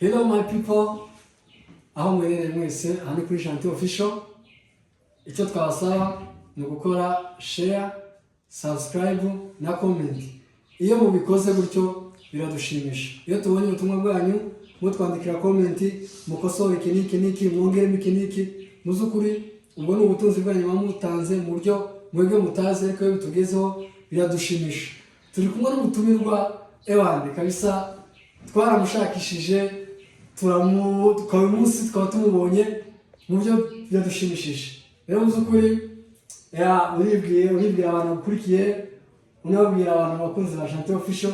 Hello my people, aho mwerere mwese hano kuri Gentil Official. Icyo twabasaba ni gukora share, subscribe na comment. Iyo mubikoze gutyo biradushimisha. Iyo tubonye ubutumwa bwanyu mutwandikira comment, mukosora iki mwongeremo iki muzukuri, ubwo ni ubutunzi bwanyu bamutanze mu buryo mwebwe mutaze ariko bitugezeho biradushimisha. Turi kumwe n'umutumirwa Ewan kabisa, twaramushakishije tukaba umunsi tukaba tumubonye mu buryo byadushimishije. Rero muzukuri uribwira abantu bakurikiye, unabwira abantu bakunzi ba Gentil Official.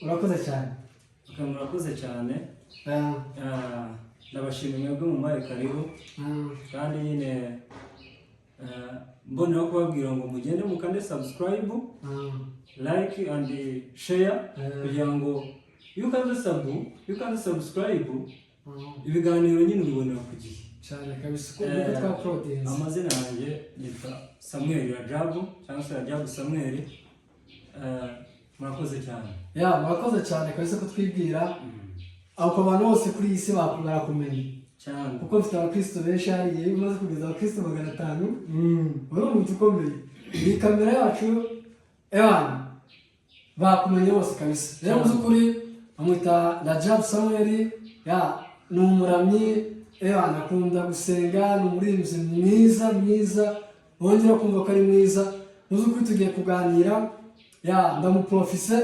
Urakoze cyane. Murakoze cyane. Ndabashimiye mwebwe mu mare karibu. Kandi nyine mbonera kubabwira ngo mugende mukande subscribe, like and share kugira ngo you can subscribe ibiganiro nyine ubibonera ku gihe cyane kabisa ko twa proteins. Amazina yanjye yitwa Samuel Rajabu cyangwa se Rajabu Samuel. Murakoze cyane. Murakoze cyane kabisa ko twibwira abo bantu bose kuri iyi si barakumenya cyane kuko mfite abakristo benshi hariye umaze kugeza abakristo 500. Uri umuntu ukomeye. Iyi kamera yacu Ewan bakumenye bose kabisa. Rero muzukuri amwita Rajabu Samuel, ni umuramyi, Ewan akunda gusenga, ni umuririmbyi mwiza wongera kumva ko ari mwiza. Muzukuri tugiye kuganira, ndamuprofise,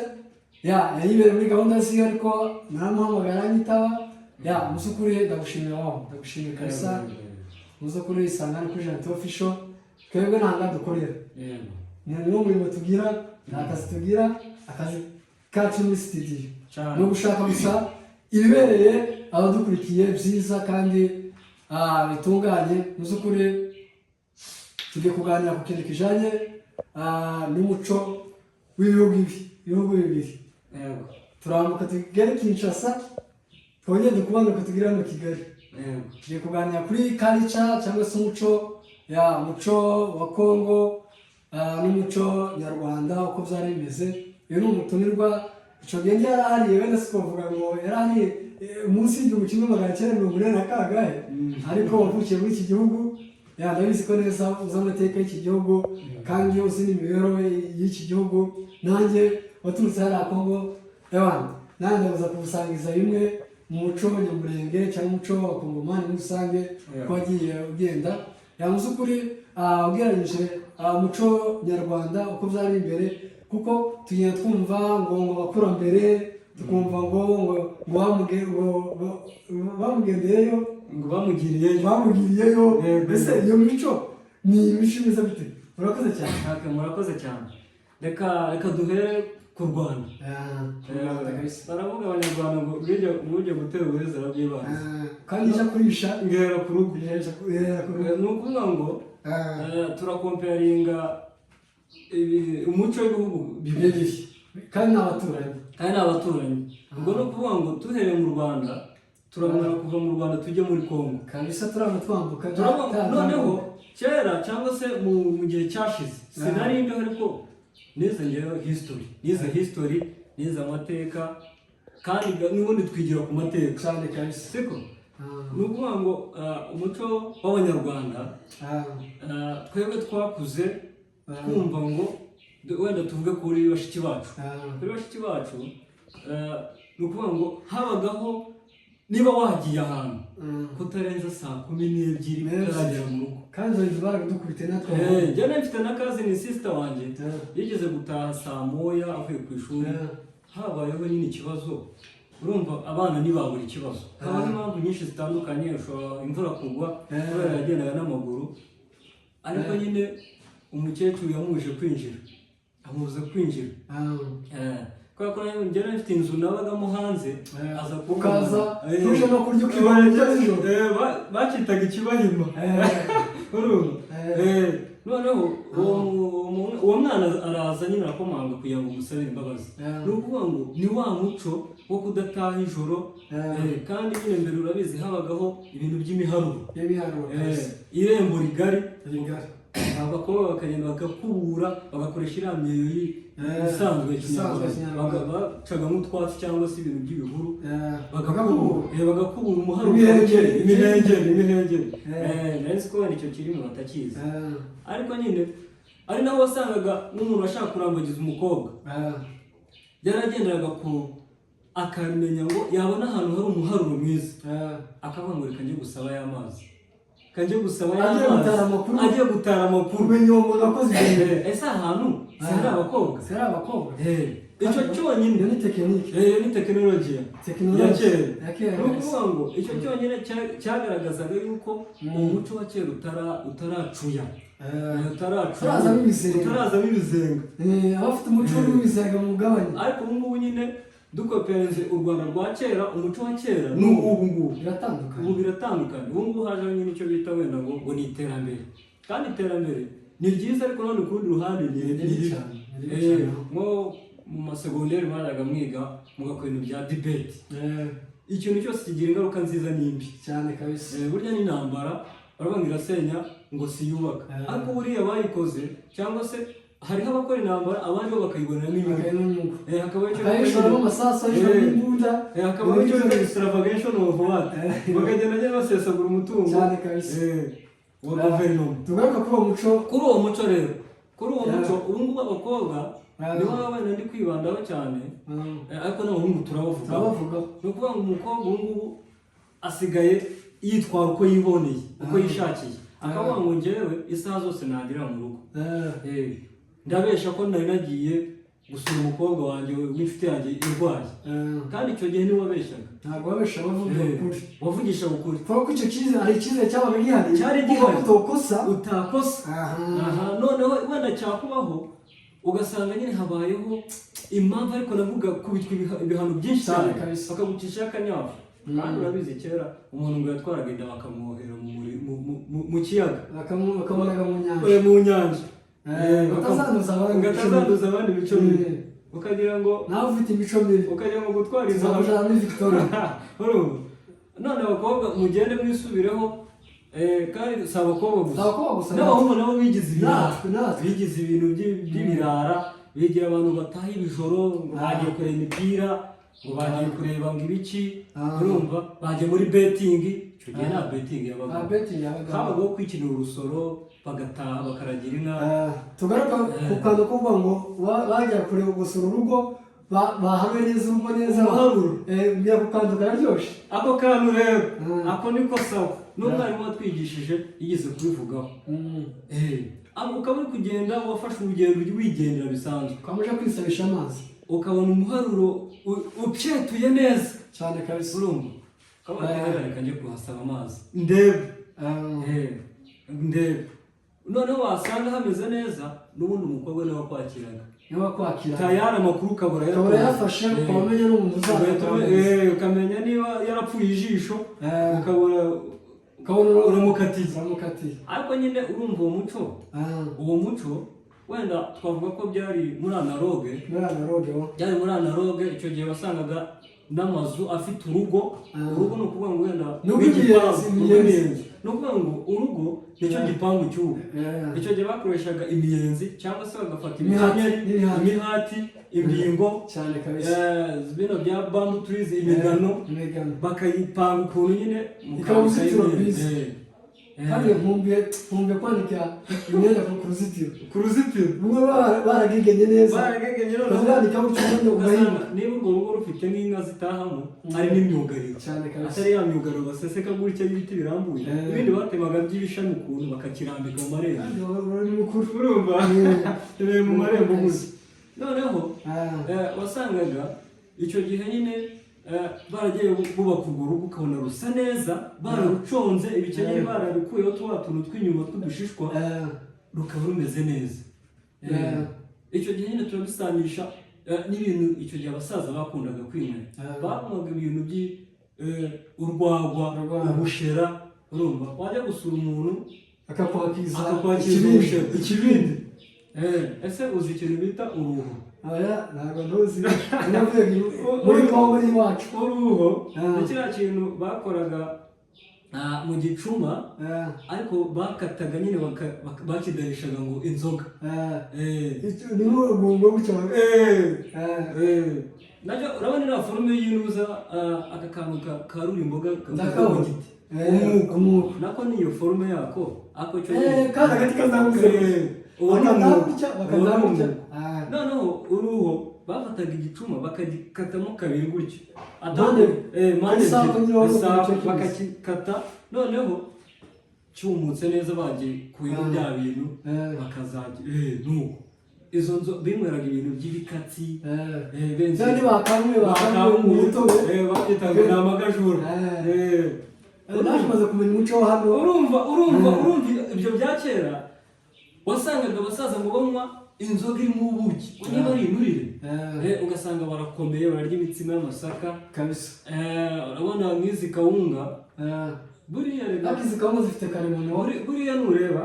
yayibere muri gahunda ziyo ariko naramuhamagara anyitaba. Muzukuri ndagushimira kabisa. Muzukuri isangane kuri Gentil Official, twebwe nanga dukorera. Ni umurimo tugira, akazi tugira, akazi kacu muri studio. No gushaka gusa ibibereye abadukurikiye byiza kandi bitunganye. Muzukuri tugiye kuganira ku kintu kijanye n'umuco w'ibihugu bibiri. Turambuka tugere Kinshasa, twongeye dukubanuka tugire hano Kigali. Tugiye kuganira kuri culture cyangwa se umuco wa Congo n'umuco nyarwanda uko byari bimeze. Uyu ni umutumirwa icyo gihe yarahariye, wenda sikuvuga ngo yarahariye munsi y'igihumbi kimwe magana cyenda mirongo inani na kangahe, ariko wavukiye muri iki gihugu. Ndabizi ko neza uzi amateka y'iki gihugu kandi uzi n'imibereho y'iki gihugu. Nanjye waturutse hariya Congo, nanjye ndabuza kubusangiza bimwe mu muco nyamurenge cyangwa umuco wa Kongomani muri rusange ko wagiye ugenda. Muzukuri ugereranyije umuco nyarwanda uko byari imbere, kuko tugenda twumva ngo abakurambere, tukumva ngo bamugendeyeyo, ngo bamugiriyeyo. Mbese iyo mico ni imico imeze bite? Murakoze cyane. Murakoze cyane. Reka duhere ku Rwanda. Baravuga abanyarwanda ngo ujye gutera uburezi arabyibanza kandi ijya kurisha ngera ku rugo. Ni ukuvuga ngo turakomparinga umuco w'ibihugu bibiri kandi n'abaturanyi. Ubwo ni ukuvuga ngo tuhereye mu Rwanda turabona kuva mu Rwanda tujye muri Congo kabisa, twambuka. Noneho kera cyangwa se mu gihe cyashize sinari mbi, ariko nize history, nize amateka, kandi n'ubundi twigira ku mateka cyane kabisa. siko ni ukuvuga ngo umuco w'abanyarwanda twebwe twakuze twumva ngo wenda tuvuge kuri bashiki bacu. Ni ukuvuga ngo habagaho niba wagiye ahantu kutarenza saa 12 utaragera mu rugo, kandi baradukubite natwe. Njye mfite na cousin sister wanjye yigeze gutaha saa 1 avuye ku ishuri. Habayeho nyine ikibazo, urumva abana ntibabura ikibazo. Haba impamvu nyinshi zitandukanye, imvura kugwa kubera yagendaga n'amaguru, ariko nyine umukecuru yamuje kwinjira, amubuza kwinjira. Kwa ko njye mfite inzu nabagamo hanze, aza kukaza tuje no kurya ukibanje. Bakitaga ikibahima. Noneho uwo mwana araza nyine arakomanga kugira ngo umusabire imbabazi. Ni ukuvuga ngo ni wa muco wo kudataha ijoro. Kandi nyine mbere urabizi habagaho ibintu by'imiharuro. Irembo rigari abakobwa bakagenda bagakubura bagakoresha iriya myeyo isanzwe ya kinyarwanda bacagamo utwatsi cyangwa se ibintu by'ibihuru bagakubura umuharo imihengeri nari ko wenda icyo kirimo batakizi ariko nyine ari naho wasangaga n'umuntu ashaka kurambagiza umukobwa yaragenderaga akamenya ngo yabona ahantu hari umuharuro mwiza akavuga ngo reka njye gusaba y'amazi agiye gutara amakuru umenya uwo muntu wakoze ibintu ese ahantu hari abakobwa icyo cyonyine iyo ni tekinoloji ya kera ni ukuvuga ngo icyo cyonyine cyagaragazaga yuko umuco wa kera utaracuya utarazamo ibizenga abafite umuco w'ibizenga mu mugabane ariko ubu ngubu nyine dukoperenze u Rwanda rwa kera umuco wa kera n'ubu ngubu biratandukanye ubu ngubu hajeho nyine icyo bita wenda ngo ni iterambere kandi iterambere ni ryiza ariko none ku rundi ruhande ni ribi nko mu masegonderi mwajyaga mwiga mugakora ibintu bya debate ikintu cyose kigira ingaruka nziza n'imbi cyane kabisa burya n'intambara baravuga ngo irasenya ngo siyubaka ariko buriya bayikoze cyangwa se hariho abakora intambara abandi bo bakayiboneramo inyungu hakabishoramo amasasu y'ijoro n'imbunda hakabaho icyo bita extravagation of what bakagenda basesagura umutungo cyane kabisa wa guverinoma tugaruka kuri uwo muco rero kuri uwo muco ubu ngubu abakobwa nibo baba ndi kwibandaho cyane ariko n'abahungu turabavuga ni ukuvuga ngo umukobwa ubu ngubu asigaye yitwara uko yiboneye uko yishakiye akavuga ngo njyewe isaha zose nagira mu rugo ndabesha ko nari nagiye gusura umukobwa wanjye w'inshuti yanjye irwaye kandi icyo gihe niwe wabeshaga ntabwo wabesha wavugisha ukuri kubera ko icyo cyizere hari icyizere cyabaga gihari cyari gihari utakosa noneho wenda cyakubaho ugasanga nyine habayeho impamvu ariko navuga kubitwa ibihano byinshi cyane bakagucisha akanyafu kandi urabizi kera umuntu ngo yatwaraga inda bakamwohera mu kiyaga bakamwohera mu nyanja batazanduza abandi imico mibi ukagira ngo nawe ufite imico mibi ukagira ngo gutwara inda muri Victoria none abakobwa mugende mwisubireho kandi si abakobwa gusa n'abahungu nabo bigize ibintu by'ibirara bigira abantu bataha ibijoro bagiye kureba imipira ngo bagiye kureba ngo ibiki urumva bagiye muri betingi icyo gihe nta betingi yabaga habagaho kwikinira urusoro bagataha bakaragira inka tugaruka ku kantu ko kuvuga ngo bajya kureba gusura urugo bahawe neza urugo neza mbya ku kantu kararyoshye ako kantu rero ako niko sawa n'umwarimu watwigishije yigeze kubivugaho ukaba uri kugenda wafashe urugendo wigendera bisanzwe ukamuja kwisabisha amazi ukabona umuharuro ucetuye neza cyane kabisa urumva ukaba reka njye kuhasaba amazi ndebe noneho wasanga hameze neza n'ubundi umukobwa niwe wakwakiraga tayari amakuru ukabura yafashe ukamenya n'umuntu ukamenya niba yarapfuye ijisho ukabura uramukatiye ariko nyine urumva uwo muco wenda twavuga ko byari muri analogue icyo gihe wasangaga n'amazu afite urugo ni ukuvuga ngo wenda n'imiyenzi ni ukuvuga ngo urugo nicyo gipangu cy'ubu icyo gihe bakoreshaga imiyenzi cyangwa se bagafata imihati imbingo bino bya bamboo trees imigano bakayipanga ukuntu nyine ikaba uruzitiro rwiza kandi nkumbuye kwanika imyenda ku ruzitiro rumwe baragegenye neza bazanika ubucuruzi ugahinga niba urwo rugo rufite n'inka zitahamo ari n'imyugariro atari ya myugariro baseseka gutya y'ibiti birambuye ibindi batemaga by'ibishami ukuntu bakakirambika mu marembo urumva mu marembo gusa noneho wasangaga icyo gihe nyine baragiye bubaka urwo rugo ukabona rusa neza bararuconze ibikenyeri barabikuyeho tuba tuntu tw'inyuma tw'udushishwa rukaba rumeze neza icyo gihe nyine turabisanisha n'ibintu icyo gihe abasaza bakundaga kwinywera banywaga ibintu urwagwa ubushera urumva wajya gusura umuntu akakwakiriza ikibindi ese uzi ikintu bita uruhu ntabwo ntuzi muri Kongo iwacu uruho ni kiriya kintu bakoraga mu gicuma ariko bakataga nyine bakidarishaga ngo inzoga ni nk'urugumbo gutya nacyo urabona iriya forume y'inuza aka kantu karura imboga ndakabona giti umwuko nako niyo forume yako ako cyo kandi agati kazamuka bakazamutya noneho uruho bafataga igicuma bakagikatamo kabiri gutyo bakakikata noneho cyumutse neza bagiye ku bintu bya bintu bakazajya nuko izo nzo binyweraga ibintu by'ibikatsi benzi bakamwe babyitaga ni amagajura nashimaze kumenya umuco wa hano urumva ibyo bya kera wasangaga abasaza ngo banywa inzoga irimo ubuki niba ari inturire ugasanga barakomeye bararya imitsima y'amasaka kabisa urabona nk'izi kawunga buriya izi kawunga zifite karemano buriya nureba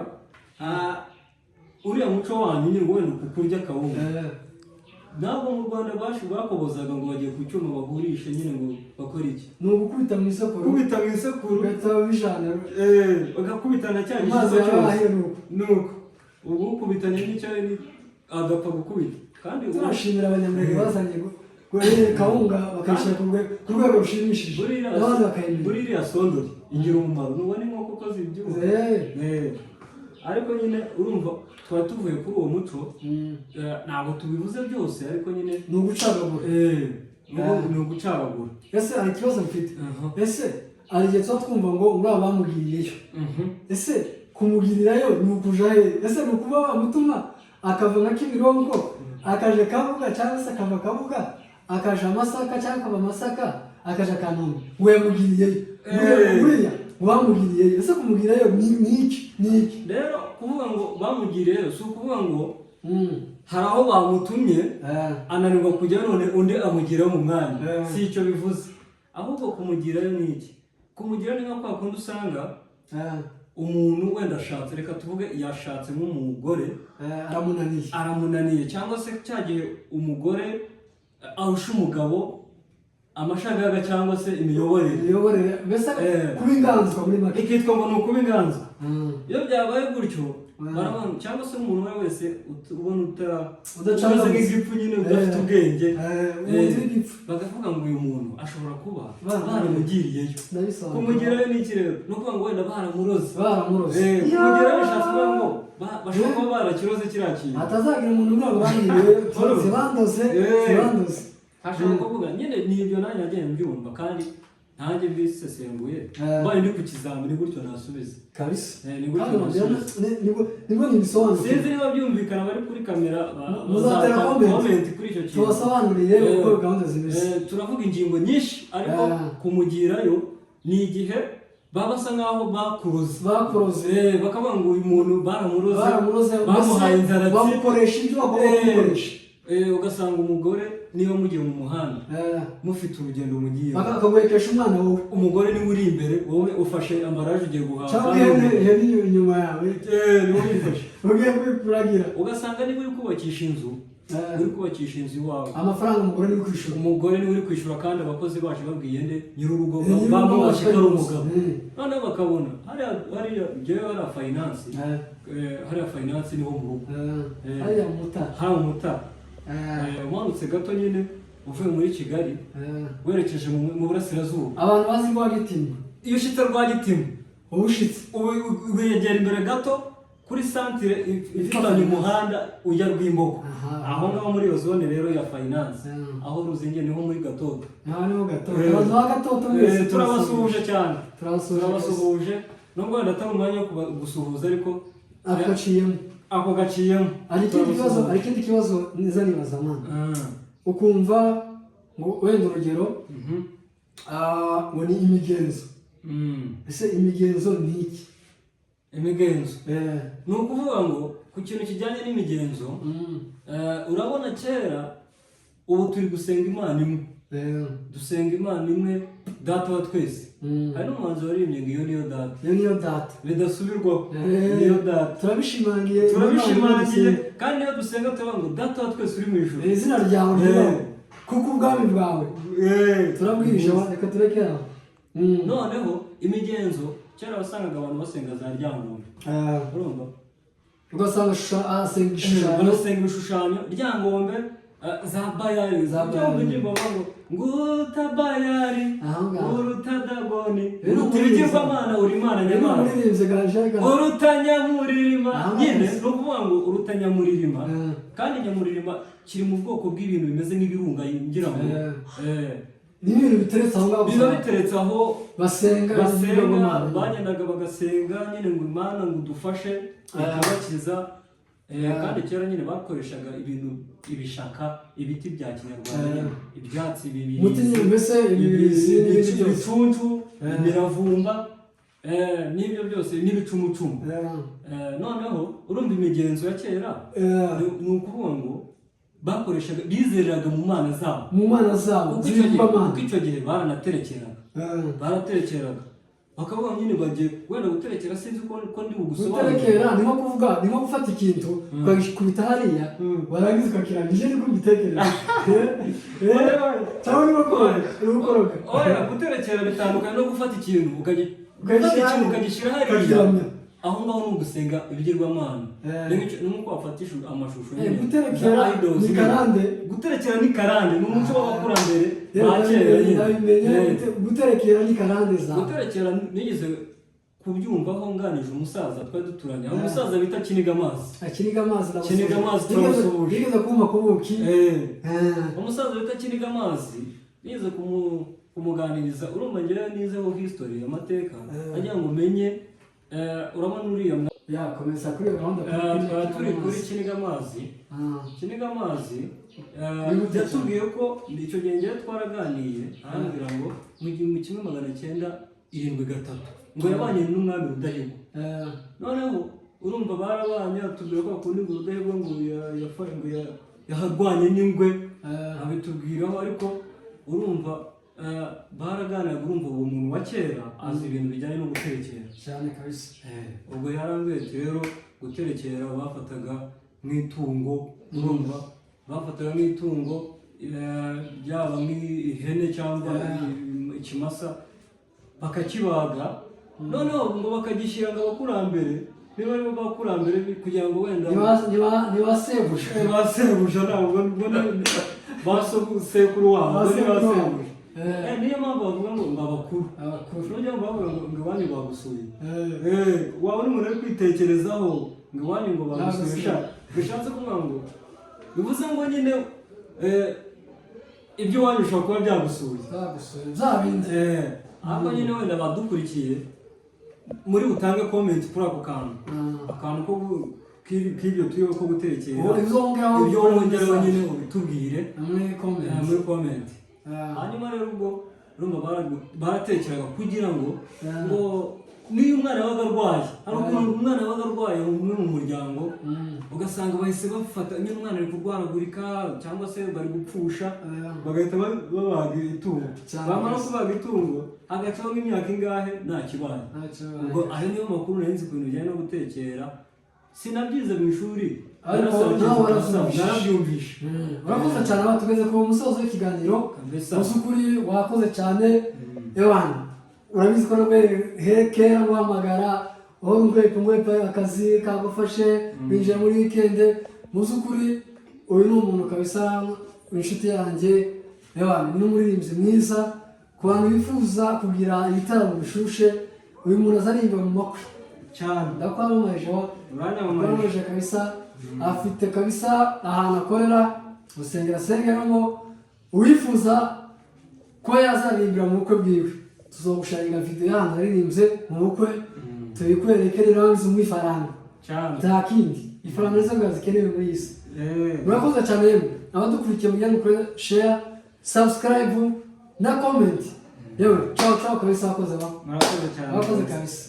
uriya muco wanyu nyine ngo wenda kurya kawunga ntabwo mu Rwanda bakobozaga ngo bagiye ku cyuma bagurishe nyine ngo bakore iki ni ugukubita mu isekuru ugahita bijana bagakubitana cyane amazi yabaye nuko ubu ukubitanye n'icyayi agapfa gukubita kandi turashimira abanyamurenge bazanye kawunga bakayishyira ku rwego rushimishije abandi bakayimenya buriya sondori igira umumaro nubona inkoko ko zibyibuha ariko nyine urumva twari tuvuye kuri uwo muco ntabwo tubivuze byose ariko nyine ni ugucagagura ni ugucagagura ese hari ikibazo mfite ese hari igihe tuba twumva ngo uriya bamugiriyeyo ese kumugirirayo ni ukuja he ese ni ukuba bamutuma akava nka Kimironko akaja Kabuga cyangwa se akava Kabuga akaja Masaka cyangwa akava Masaka akaja Kanombe we yamugiriyeyo uriya bamugiriyeyo ese kumugirirayo ni iki rero kuvuga ngo bamugiriyeyo si ukuvuga ngo hari aho bamutumye ananirwa kujya none undi amugiraho mu mwanya si icyo bivuze ahubwo kumugirayo ni iki kumugirayo ni nka kwa kundi usanga umuntu wenda ashatse reka tuvuge yashatse nk'umugore aramunaniye cyangwa se cya gihe umugore arusha umugabo amashagaga cyangwa se imiyoborere mbese kuba inganzwa muri make ikitwa ngo ni ukuba inganzwa iyo byabaye gutyo barabona cyangwa se umuntu we wese ubona udacana nk'igifu nyine udafite ubwenge bakavuga ngo uyu muntu ashobora kuba baramugiriyeyo kumugirayo ni iki rero ni ukuvuga ngo wenda baramuroze kumugirayo bishatse kuvuga ngo bashobora kuba barakiroze kiriya kintu hatazagira umuntu umwe bamugiriye zibandoze hashobora kuvuga nyine ni ibyo nanjye nagiye mbyumva kandi nanjye mbisesenguye mbaye ndi ku kizamini gutyo nasubiza kabisa ni gutyo nasubiza nibwo nibisobanura sinzi niba byumvikana bari kuri kamera muzatera comment kuri icyo kintu tubasobanuriye uko gahunda zimeze turavuga ingingo nyinshi ariko kumugirayo ni igihe baba basa nkaho bakuroze bakavuga ngo uyu muntu baramuroze bamuhaye inzara bamukoresha ibyo bagomba kumukoresha ugasanga umugore niba mugiye mu muhanda mufite urugendo mugiye bakaguhekesha umwana wowe umugore niwe uri imbere wowe ufashe ambaraje ugiye guhaha cyangwa ihene inyuma yawe niwe uyifashe ugiye kuragira ugasanga niba uri kubakisha inzu iwawe amafaranga umugore niwe uri kwishyura kandi abakozi bacu babwiye nde nyir'urugo bamubashe ko ari umugabo noneho bakabona hariya finance niho mu rugo hariya mu Mutara umanutse gato nyine uvuye muri Kigali werekeje mu burasirazuba abantu bazi Rwagitima iyo ushitse Rwagitima wegera imbere gato kuri santire ifitanye umuhanda ujya Rwimbogo aho ngaho muri iyo zone rero ya finance aho ruzingiye niho muri Gatoto turabasuhuje cyane turabasuhuje nubwo wenda atari umwanya wo gusuhuza ariko ako gaciyemo hari ikindi kibazo niza nibaza mwana ukumva ngo wenda urugero ngo ni imigenzo ese imigenzo ni iki imigenzo ni ukuvuga ngo ku kintu kijyanye n'imigenzo urabona kera ubu turi gusenga Imana imwe dusenga Imana imwe data wa twese hari n'umuhanzi waririmbye ngo iyo niyo data bidasubirwaho niyo data turabishimangiye kandi iyo dusenga tuvuga ngo data wa twese uri mu ijuru izina ryawe ribaho kuko ubwami bwawe turabwije reka tureke aho noneho imigenzo kera wasangaga abantu basenga za ryangombe urumva ugasanga barasenga ibishushanyo ryangombe za bayari nguta bayari uruta dagoni urutibigirwamana uri imana nyamana uruta nyamuririma nyine ni ukuvuga ngo uruta nyamuririma kandi nyamuririma kiri mu bwoko bw'ibintu bimeze nk'ibirunga ngira ngo n'ibintu biteretse aho ngaho biba biteretse aho basenga bagendaga bagasenga nyine ngo imana ngo udufashe ikabakiza kandi kera nyine bakoreshaga ibintu ibishaka ibiti bya kinyarwanda ibyatsi ibicuncu imiravumba n'ibyo byose n'ibicumucumu noneho urumva imigenzo ya kera ni ukuvuga ngo bakoreshaga bizereraga mu mana zabo kuko icyo gihe baraterekeraga bakavuga nyine bagiye wenda guterekera sinzi ko ndi bugusobanurira guterekera ni nko kuvuga ni nko gufata ikintu ukagikubita hariya warangiza ukakirangije niko ugitekereza cyangwa ni gukoroga guterekera bitandukanye no gufata ikintu ukagishyira hariya aho ngaho ni ugusenga ibigirwamana ni nk'uko wafatisha amashusho guterekera ni karande ni umuco w'abakurambere ba kera guterekera ni karande za guterekera nigeze kubyumvaho nganije umusaza twari duturanye aho umusaza bita Kiniga Amazi turamusuhuje nigeze kumva kubuki umusaza bita Kiniga Amazi nigeze kumuganiriza urumva ngewe nizeho history amateka agira ngo umenye urabona uriya komeza kuri gahunda turi kuri Kiniga Amazi yatubwiye ko icyo gihe ngewe twaraganiye arambwira ngo mu 1973 ngo yabanye n'umwami Rudahigwa noneho urumva barabanye atubwira ko akundi ngo Rudahigwa ngo yaharwanye n'ingwe abitubwiraho ariko urumva baraganiraga urumva uwo muntu wa kera azi ibintu bijyanye no guterekera cyane kabisa ubwo yarambwiye rero guterekera bafataga nk'itungo urumva bafataga nk'itungo byaba nk'ihene cyangwa ikimasa bakakibaga noneho ngo bakagishyira ngo abakurambere niba ari bo bakurambere kugira ngo wenda ntibasebuje ntabwo basekuru wabo ntibasebuje niyo mpamvu bavuga ngo abakuru nujya bavuga ngo iwanyu bagusuye wabona umuntu ari kwitekerezaho ngo iwanyu ngo bagusuye bishatse kuvuga ngo bivuze ngo nyine ibyo iwanyu bishobora kuba byagusuye ariko nyine wenda badukurikiye muri butange comment kuri ako akantu ko k'ibyo turiho ko guterekera ibyo wongeraho nyine ubitubwire muri comment hanyuma rero ubwo urumva baratekeraga kugira ngo niyo umwana yabaga arwaye hari ukuntu umwana yabaga arwaye umwe mu muryango ugasanga bahise bafata nyine umwana ari kurwaragurika cyangwa se bari gupfusha bagahita babaga itungo bamara kubaga itungo hagacaho nk'imyaka ingahe nta kibaye ubwo ayo niyo makuru nari ku bintu bijyanye no gutekera sinabyize mu ishuri narabyumvishe urakoze cyane aba tugeze ku musozo w'ikiganiro gusa ukuri wakoze cyane ewana urabizi ko nabwo kera guhamagara aho ngwepe akazi kagufashe winjira muri wikende muzi ukuri uyu ni umuntu kabisa inshuti yanjye ewana ni n'umuririmbyi mwiza ku bantu bifuza kugira ibitaramo bishushe uyu muntu azaririmba mu makwe cyane ndakwamamaje kabisa afite kabisa ahantu akorera urusengero asengeramo uwifuza ko yazaririmbira mu bukwe bwiwe tuzogusharinga video y'ahantu yaririmbye mu bukwe tubikwereke rero hanze mu ifaranga nta kindi ifaranga nizo ngo zikenewe muri iyi si murakoze cyane yemwe abadukurikiye mujyane kuri share subscribe na comment yewe ciao kabisa wakoze murakoze cyane wakoze kabisa